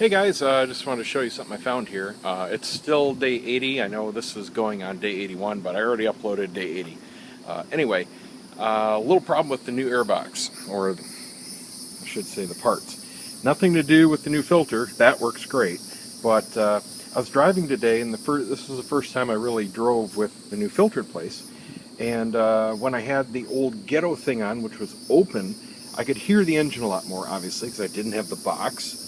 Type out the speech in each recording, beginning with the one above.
Hey guys, I just wanted to show you something I found here. It's still day 80. I know this is going on day 81, but I already uploaded day 80. Anyway, a little problem with the new airbox, or I should say the parts. Nothing to do with the new filter. That works great. But I was driving today, and this was the first time I really drove with the new filter in place. And when I had the old Ghetto thing on, which was open, I could hear the engine a lot more, obviously, because I didn't have the box.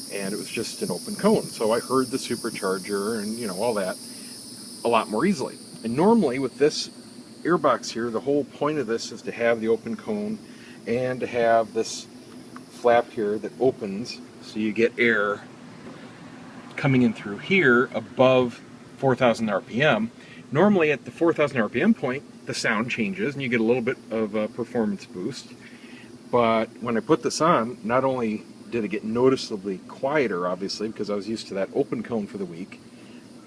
And it was just an open cone. So I heard the supercharger and, all that a lot more easily. And normally with this airbox here, the whole point of this is to have the open cone and to have this flap here that opens so you get air coming in through here above 4,000 RPM. Normally at the 4,000 RPM point, the sound changes and you get a little bit of a performance boost. But when I put this on, not only did it get noticeably quieter, obviously, because I was used to that open cone for the week,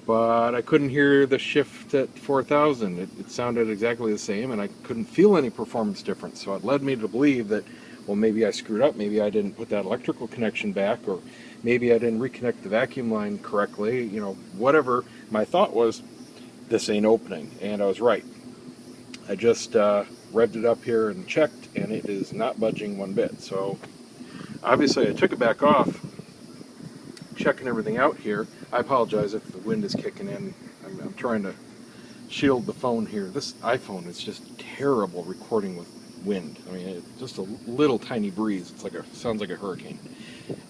but I couldn't hear the shift at 4,000. It sounded exactly the same, and I couldn't feel any performance difference. So it led me to believe that, well, maybe I screwed up, maybe I didn't put that electrical connection back, or maybe I didn't reconnect the vacuum line correctly, whatever. My thought was, this ain't opening, and I was right. I just revved it up here and checked, and it is not budging one bit. So obviously I took it back off, checking everything out here. I apologize if the wind is kicking in. I'm trying to shield the phone here. This iPhone is just terrible recording with wind. I mean, it's just a little tiny breeze. Sounds like a hurricane.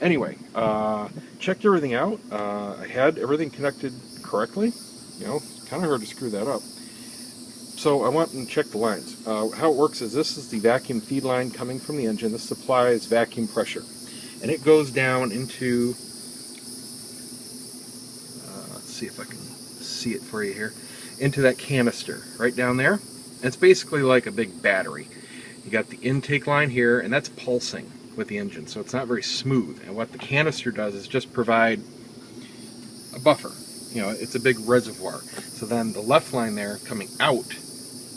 Anyway, checked everything out. I had everything connected correctly. Kind of hard to screw that up. So I went and checked the lines. How it works is this is the vacuum feed line coming from the engine. This supplies vacuum pressure. And it goes down into, let's see if I can see it for you here, into that canister right down there. And it's basically like a big battery. You got the intake line here, and that's pulsing with the engine, so it's not very smooth. And what the canister does is just provide a buffer. It's a big reservoir. So then the left line there coming out,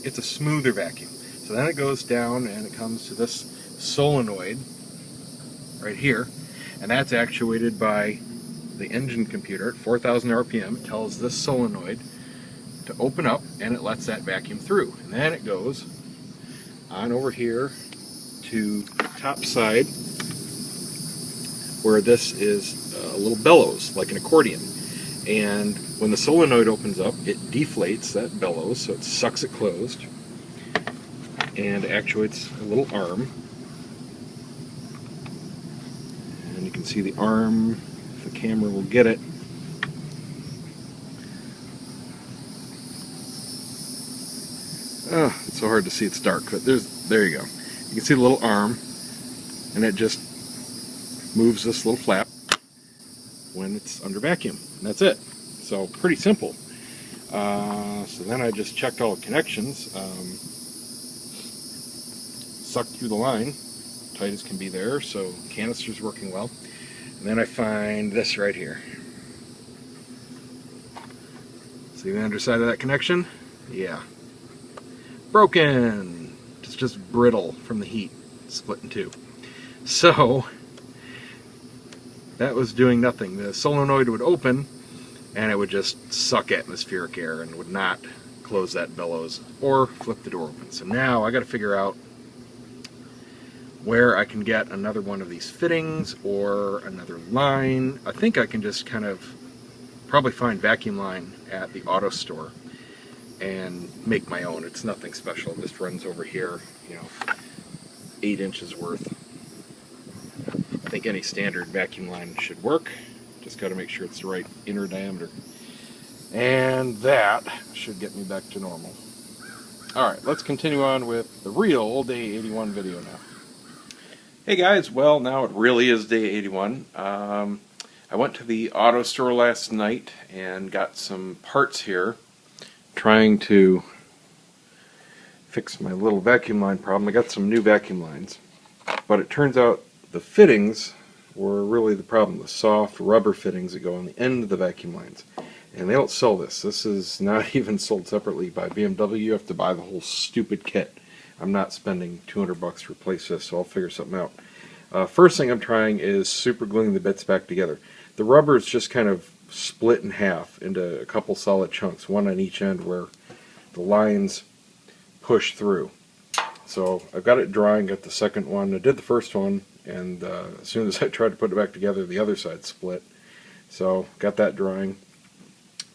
it's a smoother vacuum. So then it goes down and it comes to this solenoid right here, and that's actuated by the engine computer at 4,000 RPM. It tells this solenoid to open up and it lets that vacuum through. And then it goes on over here to the top side where this is a little bellows, like an accordion. And when the solenoid opens up, it deflates that bellows, so it sucks it closed and actuates a little arm. And you can see the arm, if the camera will get it. Oh, it's so hard to see, it's dark, but there you go. You can see the little arm, and it just moves this little flap when it's under vacuum, and that's it. So pretty simple. So then I just checked all the connections, sucked through the line, tight as can be there, so canister's working well. And then I find this right here. See the underside of that connection? Yeah. Broken! It's just brittle from the heat, split in two. So that was doing nothing. The solenoid would open and it would just suck atmospheric air and would not close that bellows or flip the door open. So now I got to figure out where I can get another one of these fittings or another line. I think I can just kind of probably find vacuum line at the auto store and make my own. It's nothing special. It just runs over here, 8 inches worth. I think any standard vacuum line should work. Just got to make sure it's the right inner diameter. And that should get me back to normal. Alright, let's continue on with the real day 81 video now. Hey guys, well now it really is day 81. I went to the auto store last night and got some parts here, trying to fix my little vacuum line problem. I got some new vacuum lines, but it turns out the fittings were really the problem, the soft rubber fittings that go on the end of the vacuum lines. And they don't sell this. This is not even sold separately by BMW. You have to buy the whole stupid kit. I'm not spending $200 to replace this, so I'll figure something out. First thing I'm trying is super gluing the bits back together. The rubber is just kind of split in half into a couple solid chunks, one on each end where the lines push through. So I've got it drying, got the second one. I did the first one, and as soon as I tried to put it back together, the other side split. So got that drying,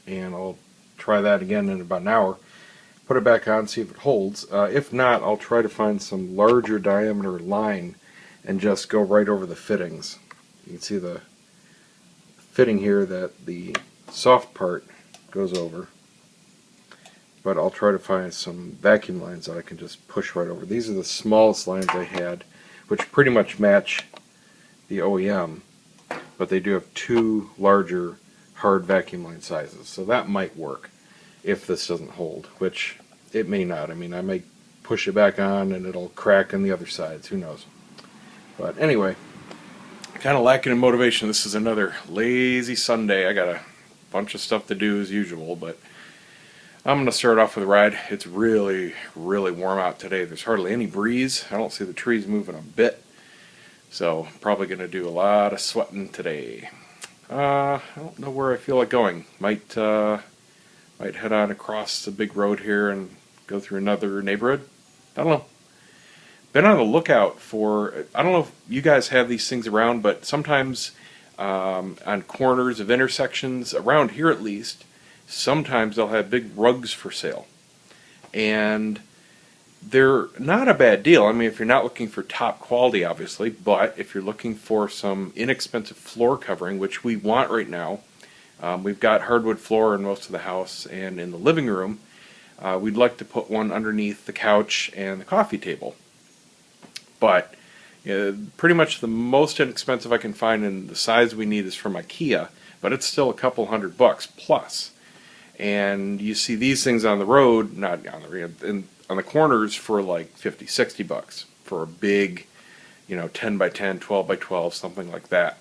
and I'll try that again in about an hour. Put it back on, see if it holds. If not, I'll try to find some larger diameter line and just go right over the fittings. You can see the fitting here that the soft part goes over. But I'll try to find some vacuum lines that I can just push right over. These are the smallest lines I had, which pretty much match the OEM, but they do have two larger hard vacuum line sizes, so that might work if this doesn't hold, which it may not. I mean, I may push it back on and it'll crack on the other sides, who knows. But anyway, kind of lacking in motivation. This is another lazy Sunday. I got a bunch of stuff to do as usual, but I'm going to start off with a ride. It's really, really warm out today. There's hardly any breeze. I don't see the trees moving a bit. So probably going to do a lot of sweating today. I don't know where I feel like going. Might head on across the big road here and go through another neighborhood. I don't know. Been on the lookout for, I don't know if you guys have these things around, but sometimes on corners of intersections, around here at least, sometimes they'll have big rugs for sale. And they're not a bad deal. I mean, if you're not looking for top quality, obviously, but if you're looking for some inexpensive floor covering, which we want right now, we've got hardwood floor in most of the house, and in the living room, we'd like to put one underneath the couch and the coffee table. But pretty much the most inexpensive I can find and the size we need is from IKEA, but it's still a couple $100 plus. And you see these things on the road, not on the road, on the corners for like $50, $60 for a big, 10 by 10, 12 by 12, something like that.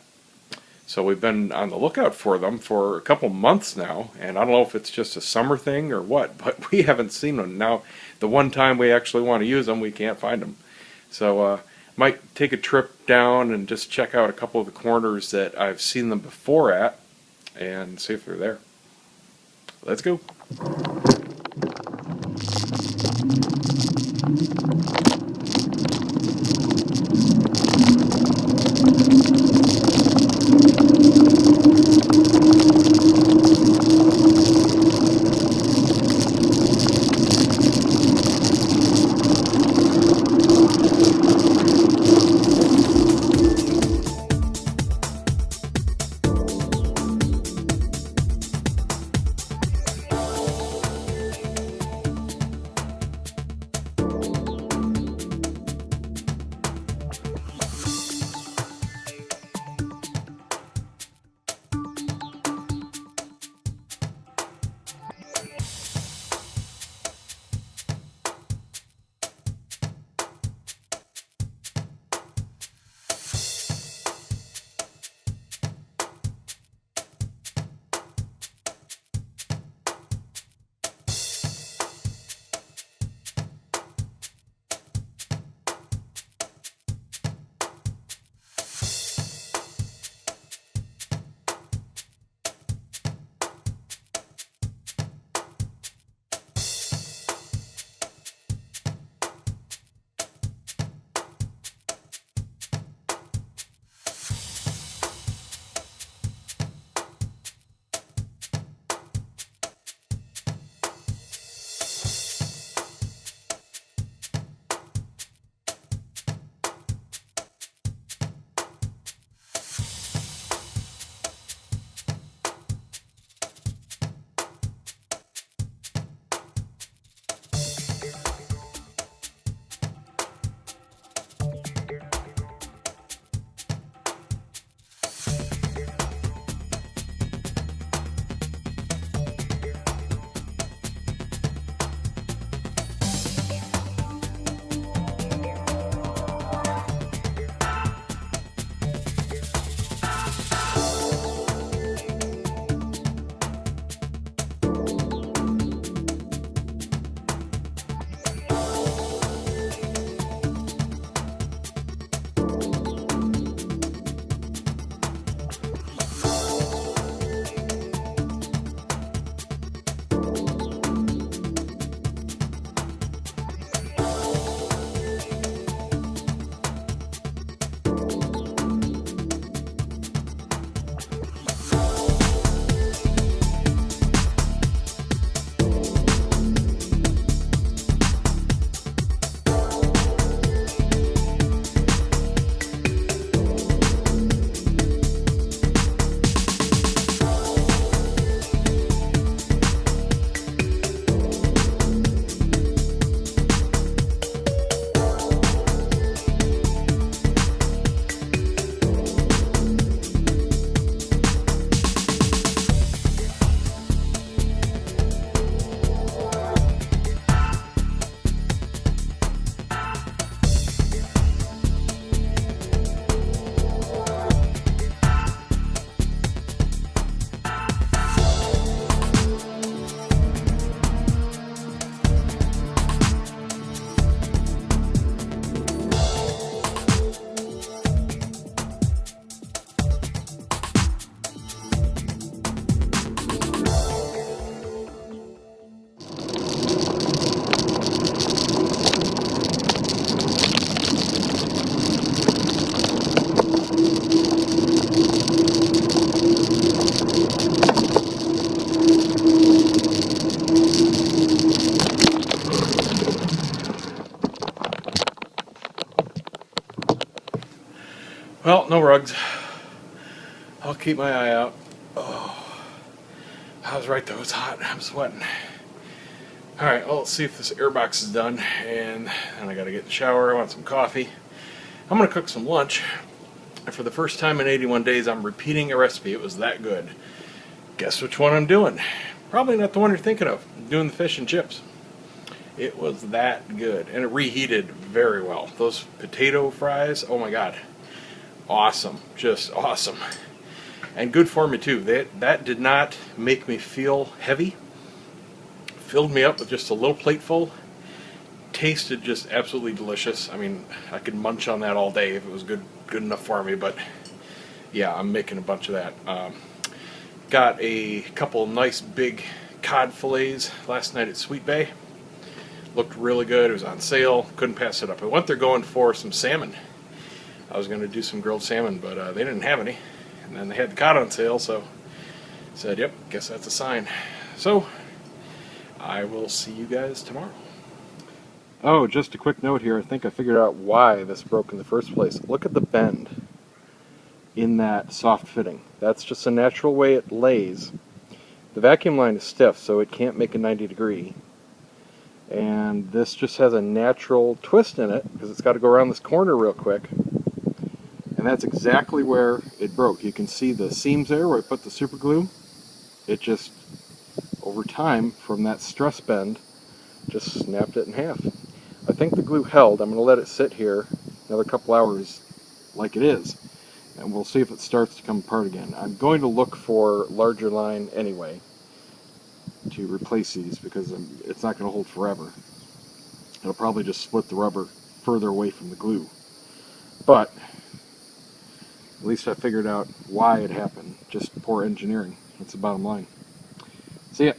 So we've been on the lookout for them for a couple months now, and I don't know if it's just a summer thing or what, but we haven't seen them. Now, the one time we actually want to use them, we can't find them. So might take a trip down and just check out a couple of the corners that I've seen them before at and see if they're there. Let's go. Well, no rugs. I'll keep my eye out. Oh, I was right though. It's hot. I'm sweating. All right. Well, let's see if this airbox is done, and then I got to get in the shower. I want some coffee. I'm gonna cook some lunch. And for the first time in 81 days, I'm repeating a recipe. It was that good. Guess which one I'm doing? Probably not the one you're thinking of. I'm doing the fish and chips. It was that good, and it reheated very well. Those potato fries, oh my God, awesome, just awesome, and good for me too. That did not make me feel heavy. Filled me up with just a little plateful. Tasted just absolutely delicious. I mean, I could munch on that all day if it was good enough for me. But yeah, I'm making a bunch of that. Got a couple nice big cod fillets last night at Sweet Bay. Looked really good. It was on sale. Couldn't pass it up. I went there going for some salmon. I was going to do some grilled salmon, but they didn't have any. And then they had the cod on sale, so I said, yep, guess that's a sign. So I will see you guys tomorrow. Oh, just a quick note here. I think I figured out why this broke in the first place. Look at the bend in that soft fitting. That's just a natural way it lays. The vacuum line is stiff, so it can't make a 90 degree. And this just has a natural twist in it because it's got to go around this corner real quick. And that's exactly where it broke. You can see the seams there where I put the super glue. It just, over time, from that stress bend, just snapped it in half. I think the glue held. I'm going to let it sit here another couple hours like it is. And we'll see if it starts to come apart again. I'm going to look for larger line anyway to replace these because it's not going to hold forever. It'll probably just split the rubber further away from the glue. But at least I figured out why it happened. Just poor engineering. That's the bottom line. See ya.